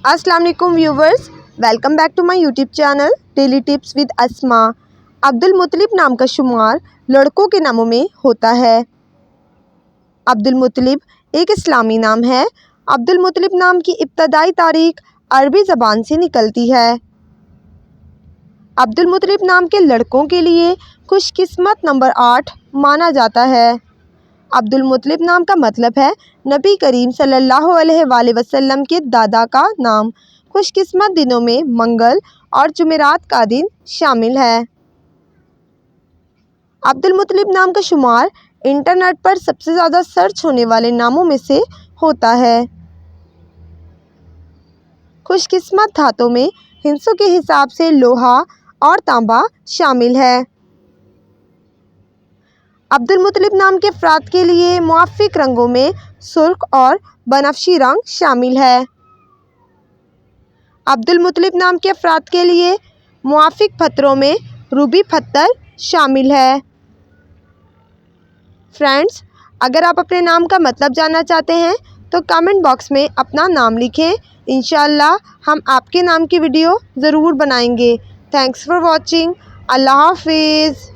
अस्सलाम वालेकुम viewers, welcome back to my YouTube channel daily tips with Asma. Abdul Muttalib नाम का शुमार लड़कों के नामों में होता है। अब्दुल मुत्तलिब एक इस्लामी नाम है। अब्दुल मुत्तलिब नाम की इब्तदाई तारीख अरबी ज़बान से निकलती है। अब्दुल मुत्तलिब नाम के लड़कों के लिए खुशकिस्मत नंबर 8 माना जाता है। अब्दुल मुत्तलिब नाम का मतलब है नबी करीम सल्लल्लाहु अलैहि वसल्लम के दादा का नाम। खुशकिस्मत दिनों में मंगल और जुमेरात का दिन शामिल है। अब्दुल मुत्तलिब नाम का शुमार इंटरनेट पर सबसे ज़्यादा सर्च होने वाले नामों में से होता है। खुशकिस्मत धातों में हिस्सों के हिसाब से लोहा और तांबा शामिल है। अब्दुल मुत्तलिब नाम के अफराद के लिए मुआफ़िक रंगों में सुर्ख और बनफशी रंग शामिल है। अब्दुल मुत्तलिब नाम के अफराद के लिए मुआफ़िक पत्थरों में रूबी पत्थर शामिल है। फ्रेंड्स, अगर आप अपने नाम का मतलब जानना चाहते हैं तो कमेंट बॉक्स में अपना नाम लिखें। इंशाअल्लाह हम आपके नाम की वीडियो ज़रूर बनाएंगे। Thanks for watching. अल्लाह हाफिज़।